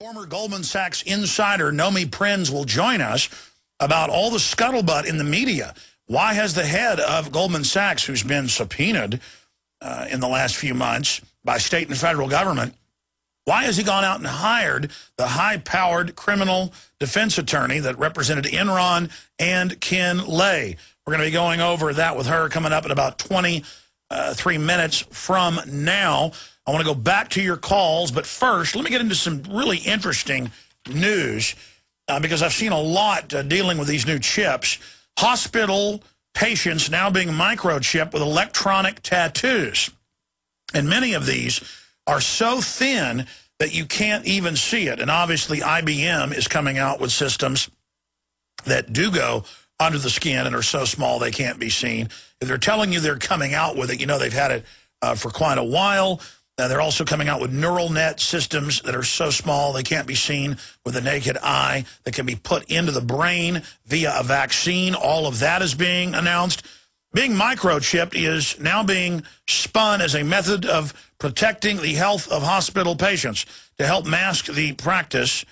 Former Goldman Sachs insider Nomi Prinz will join us about all the scuttlebutt in the media. Why has the head of Goldman Sachs, who's been subpoenaed in the last few months by state and federal government, why has he gone out and hired the high-powered criminal defense attorney that represented Enron and Ken Lay? We're going to be going over that with her coming up in about 23 minutes from now. I want to go back to your calls, but first, let me get into some really interesting news because I've seen a lot dealing with these new chips. Hospital patients now being microchipped with electronic tattoos. And many of these are so thin that you can't even see it. And obviously, IBM is coming out with systems that do go under the skin and are so small they can't be seen. If they're telling you they're coming out with it, you know they've had it for quite a while. They're also coming out with neural net systems that are so small they can't be seen with the naked eye, that can be put into the brain via a vaccine. All of that is being announced. Being microchipped is now being spun as a method of protecting the health of hospital patients to help mask the practice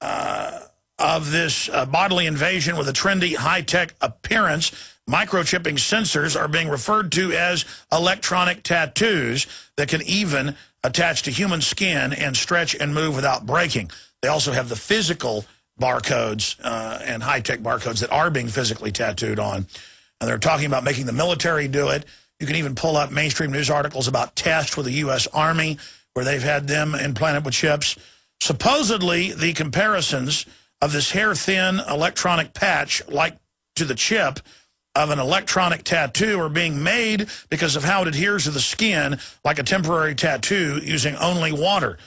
of this bodily invasion with a trendy, high-tech appearance. Microchipping sensors are being referred to as electronic tattoos that can even attach to human skin and stretch and move without breaking. They also have the physical barcodes and high-tech barcodes that are being physically tattooed on. And they're talking about making the military do it. You can even pull up mainstream news articles about tests with the U.S. Army where they've had them implanted with chips. Supposedly, the comparisons of this hair-thin electronic patch, like to the chip of an electronic tattoo, are being made because of how it adheres to the skin like a temporary tattoo using only water.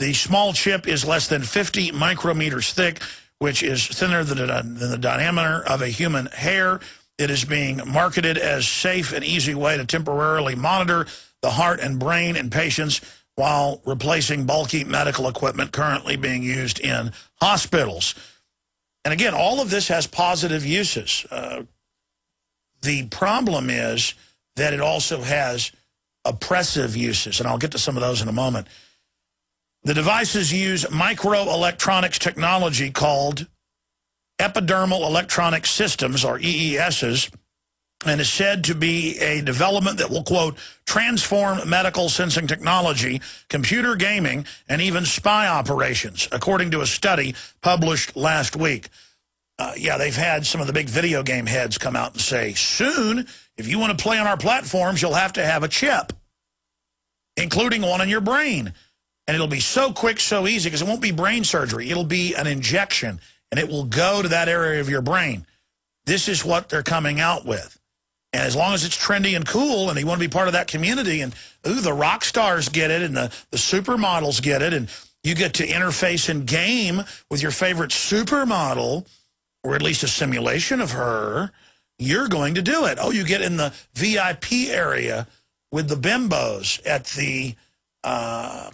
The small chip is less than 50 micrometers thick, which is thinner than the diameter of a human hair. It is being marketed as safe and easy way to temporarily monitor the heart and brain in patients while replacing bulky medical equipment currently being used in hospitals. And again, all of this has positive uses. The problem is that it also has oppressive uses, and I'll get to some of those in a moment. The devices use microelectronics technology called epidermal electronic systems, or EESs, and is said to be a development that will, quote, transform medical sensing technology, computer gaming, and even spy operations, according to a study published last week. Yeah, they've had some of the big video game heads come out and say, soon, if you want to play on our platforms, you'll have to have a chip, including one in your brain. And it'll be so quick, so easy, because it won't be brain surgery. It'll be an injection, and it will go to that area of your brain. This is what they're coming out with. And as long as it's trendy and cool, and you want to be part of that community, and ooh, the rock stars get it, and the supermodels get it, and you get to interface and game with your favorite supermodel, or at least a simulation of her, you're going to do it. Oh, you get in the VIP area with the bimbos at the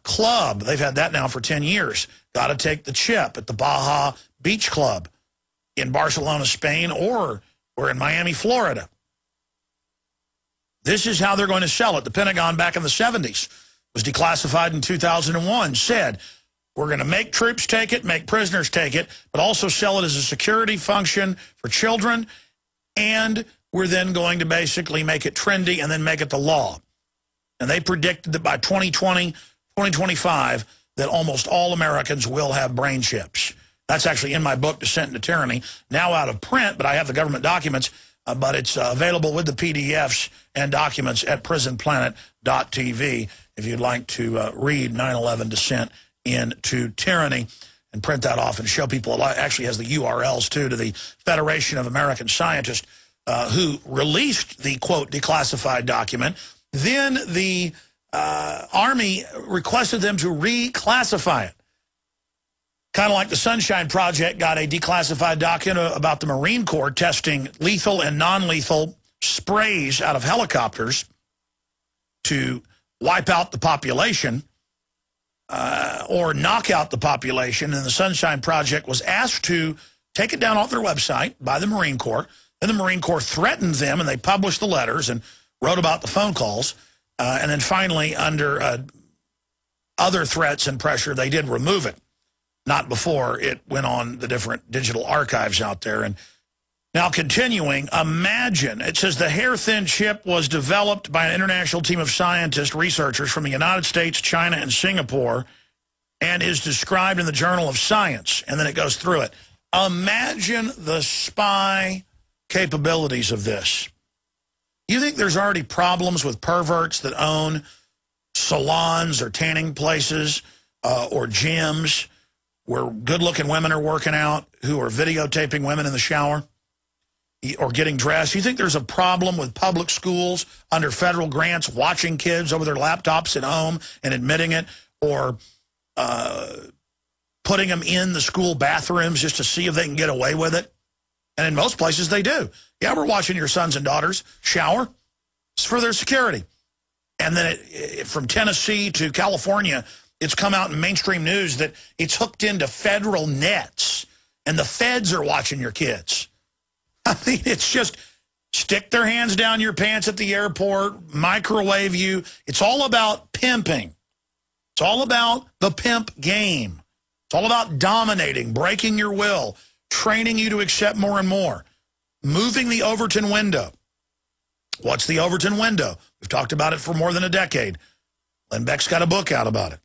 club. They've had that now for 10 years. Got to take the chip at the Baja Beach Club in Barcelona, Spain, or in Miami, Florida. This is how they're going to sell it. The Pentagon back in the 70s was declassified in 2001, said, we're going to make troops take it, make prisoners take it, but also sell it as a security function for children, and we're then going to basically make it trendy and then make it the law. And they predicted that by 2020, 2025, that almost all Americans will have brain chips. That's actually in my book, Descent into Tyranny, now out of print, but I have the government documents, but it's available with the PDFs and documents at prisonplanet.tv if you'd like to read 9/11 Descent into Tyranny and print that off and show people. It actually has the URLs, too, to the Federation of American Scientists who released the, quote, declassified document. Then the Army requested them to reclassify it. Kind of like the Sunshine Project got a declassified document about the Marine Corps testing lethal and non-lethal sprays out of helicopters to wipe out the population or knock out the population. And the Sunshine Project was asked to take it down off their website by the Marine Corps. Then the Marine Corps threatened them, and they published the letters and wrote about the phone calls. And then finally, under other threats and pressure, they did remove it. not before it went on the different digital archives out there. And now continuing, imagine, it says the hair-thin chip was developed by an international team of scientists, researchers from the United States, China, and Singapore, and is described in the Journal of Science. And then it goes through it. Imagine the spy capabilities of this. You think there's already problems with perverts that own salons or tanning places or gyms where good-looking women are working out, who are videotaping women in the shower or getting dressed? You think there's a problem with public schools under federal grants watching kids over their laptops at home and admitting it, or putting them in the school bathrooms just to see if they can get away with it? And in most places they do. Yeah, we're watching your sons and daughters shower. It's for their security. And then from Tennessee to California, it's come out in mainstream news that it's hooked into federal nets, and the feds are watching your kids. I mean, it's just stick their hands down your pants at the airport, microwave you. It's all about pimping. It's all about the pimp game. It's all about dominating, breaking your will, training you to accept more and more, moving the Overton window. What's the Overton window? We've talked about it for more than a decade. Glenn Beck's got a book out about it.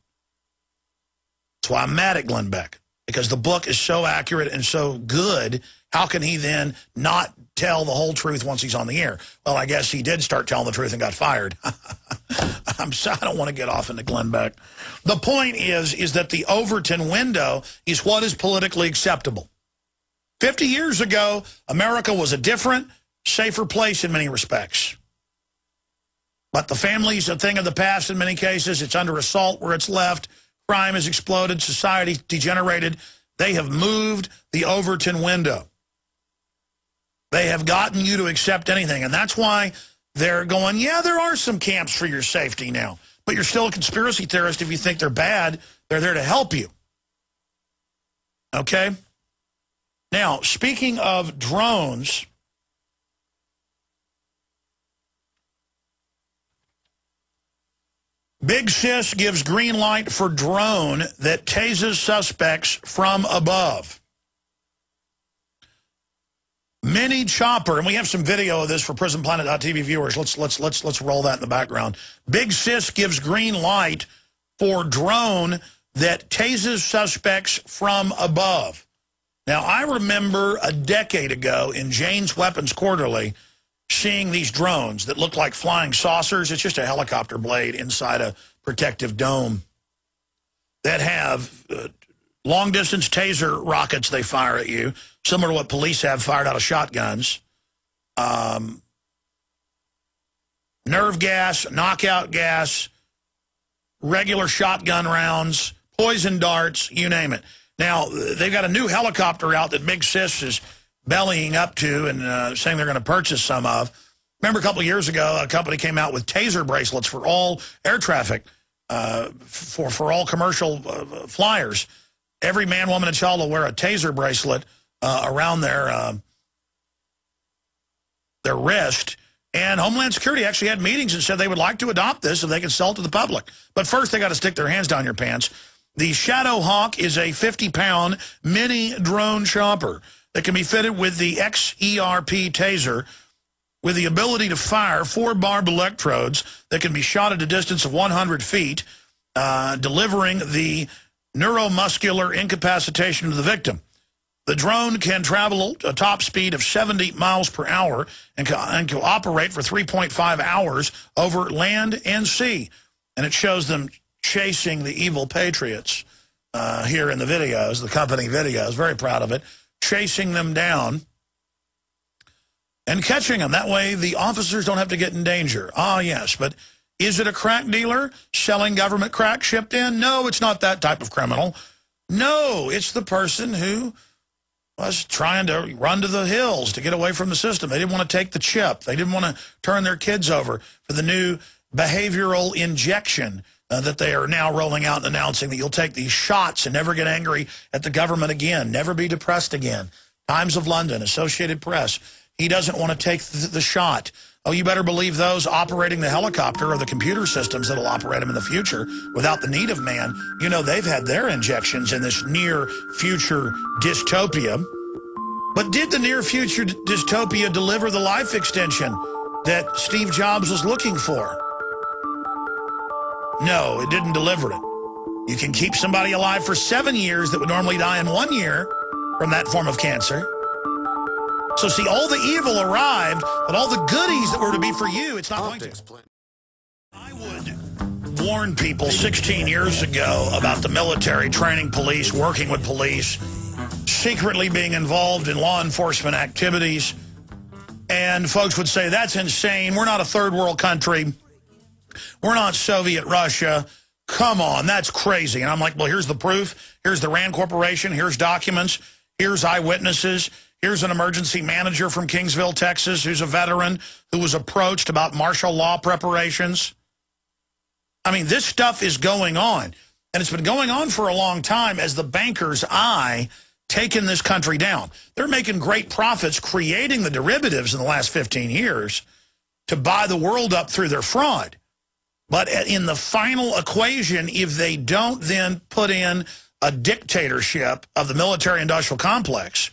That's why I'm mad at Glenn Beck, because the book is so accurate and so good. How can he then not tell the whole truth once he's on the air? Well, I guess he did start telling the truth and got fired. I don't want to get off into Glenn Beck. The point is that the Overton window is what is politically acceptable. 50 years ago, America was a different, safer place in many respects. But the family's a thing of the past in many cases. It's under assault where it's left. Crime has exploded. Society degenerated. They have moved the Overton window. They have gotten you to accept anything. And that's why they're going, yeah, there are some camps for your safety now. But you're still a conspiracy theorist if you think they're bad. They're there to help you. Okay? Now, speaking of drones, Big Sis gives green light for drone that tases suspects from above. Mini chopper, and we have some video of this for PrisonPlanet.tv viewers. Let's roll that in the background. Big Sis gives green light for drone that tases suspects from above. Now, I remember a decade ago in Jane's Weapons Quarterly seeing these drones that look like flying saucers. It's just a helicopter blade inside a protective dome that have long-distance taser rockets they fire at you, similar to what police have fired out of shotguns, nerve gas, knockout gas, regular shotgun rounds, poison darts, you name it. Now, they've got a new helicopter out that Big Sis is bellying up to and saying they're going to purchase some of. Remember a couple of years ago, a company came out with taser bracelets for all air traffic, for all commercial flyers. Every man, woman, and child will wear a taser bracelet around their wrist. And Homeland Security actually had meetings and said they would like to adopt this if they could sell it to the public. But first, they got to stick their hands down your pants. The Shadow Hawk is a 50-pound mini drone chopper that can be fitted with the XERP taser with the ability to fire 4 barbed electrodes that can be shot at a distance of 100 feet, delivering the neuromuscular incapacitation to the victim. The drone can travel a top speed of 70 miles per hour and can operate for 3.5 hours over land and sea. And it shows them chasing the evil patriots here in the videos, the company videos. Very proud of it. Chasing them down and catching them. That way the officers don't have to get in danger. Ah, yes, but is it a crack dealer selling government crack shipped in? No, it's not that type of criminal. No, it's the person who was trying to run to the hills to get away from the system. They didn't want to take the chip. They didn't want to turn their kids over for the new behavioral injection that they are now rolling out and announcing that you'll take these shots and never get angry at the government again, never be depressed again. Times of London, Associated Press. he doesn't want to take the shot. Oh, you better believe those operating the helicopter or the computer systems that'll operate them in the future without the need of man. You know, they've had their injections in this near future dystopia. But did the near future dystopia deliver the life extension that Steve Jobs was looking for? No, it didn't deliver it. You can keep somebody alive for 7 years that would normally die in 1 year from that form of cancer. So see, all the evil arrived, but all the goodies that were to be for you, it's not going to. I would warn people 16 years ago about the military training police, working with police, secretly being involved in law enforcement activities. And folks would say, that's insane. We're not a third world country. We're not Soviet Russia. Come on, that's crazy. And I'm like, well, here's the proof. Here's the RAND Corporation. Here's documents. Here's eyewitnesses. Here's an emergency manager from Kingsville, Texas, who's a veteran who was approached about martial law preparations. I mean, this stuff is going on. And it's been going on for a long time as the banker's eye taken this country down. They're making great profits creating the derivatives in the last 15 years to buy the world up through their fraud. But in the final equation, if they don't then put in a dictatorship of the military-industrial complex,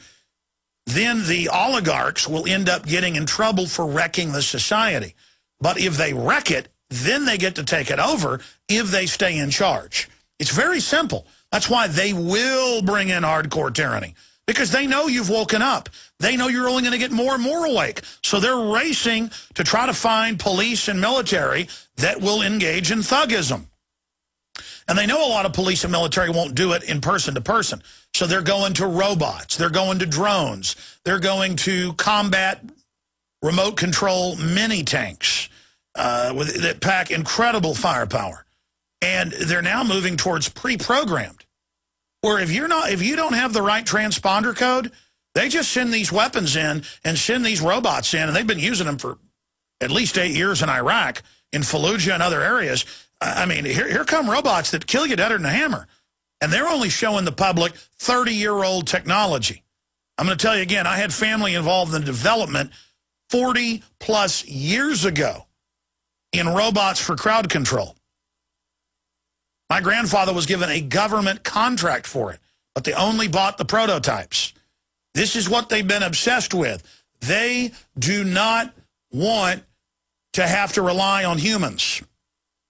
then the oligarchs will end up getting in trouble for wrecking the society. But if they wreck it, then they get to take it over if they stay in charge. It's very simple. That's why they will bring in hardcore tyranny, because they know you've woken up. They know you're only going to get more and more awake. So they're racing to try to find police and military that will engage in thugism. And they know a lot of police and military won't do it in person to person. So they're going to robots. They're going to drones. They're going to combat remote control mini tanks that pack incredible firepower. And they're now moving towards pre-programmed, where if you don't have the right transponder code, they just send these weapons in and send these robots in, and they've been using them for at least 8 years in Iraq, in Fallujah and other areas. I mean, here come robots that kill you deader than a hammer. And they're only showing the public 30-year-old technology. I'm going to tell you again, I had family involved in the development 40-plus years ago in robots for crowd control. My grandfather was given a government contract for it, but they only bought the prototypes. This is what they've been obsessed with. They do not want to have to rely on humans.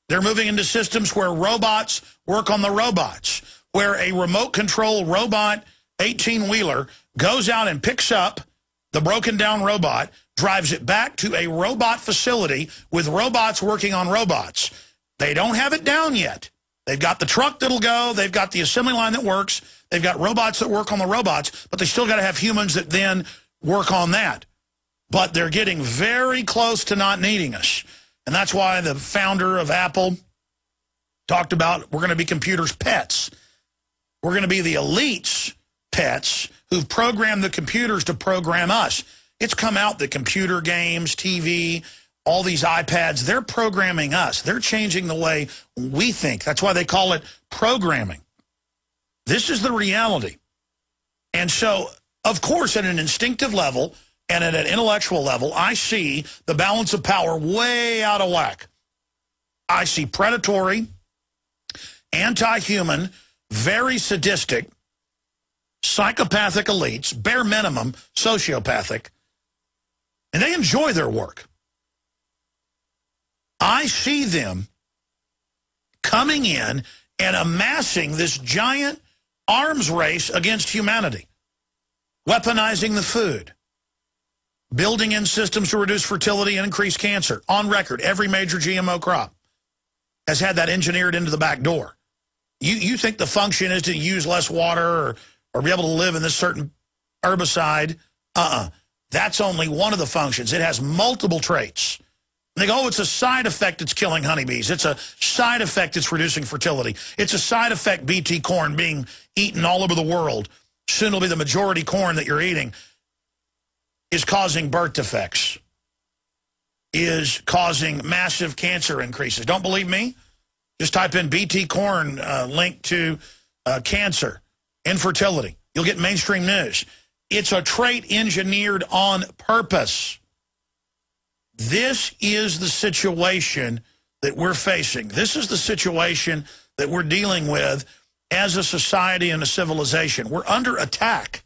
They're moving into systems where robots work on the robots, where a remote control robot 18-wheeler goes out and picks up the broken down robot, drives it back to a robot facility with robots working on robots. They don't have it down yet. They've got the truck that'll go. They've got the assembly line that works. They've got robots that work on the robots, but they still got to have humans that then work on that. But they're getting very close to not needing us. And that's why the founder of Apple talked about we're going to be computers' pets. We're going to be the elites' pets who've programmed the computers to program us. It's come out that computer games, TV, all these iPads, they're programming us. They're changing the way we think. That's why they call it programming. This is the reality. And so, of course, at an instinctive level and at an intellectual level, I see the balance of power way out of whack. I see predatory, anti-human, very sadistic, psychopathic elites, bare minimum, sociopathic, and they enjoy their work. I see them coming in and amassing this giant arms race against humanity, weaponizing the food, building in systems to reduce fertility and increase cancer. On record, every major GMO crop has had that engineered into the back door. You think the function is to use less water or be able to live in this certain herbicide? That's only one of the functions. It has multiple traits. They go, oh, it's a side effect that's killing honeybees. It's a side effect that's reducing fertility. It's a side effect BT corn being eaten all over the world. Soon it'll be the majority corn that you're eating is causing birth defects, is causing massive cancer increases. Don't believe me? Just type in BT corn linked to cancer, infertility. You'll get mainstream news. It's a trait engineered on purpose. This is the situation that we're facing. This is the situation that we're dealing with as a society and a civilization. We're under attack.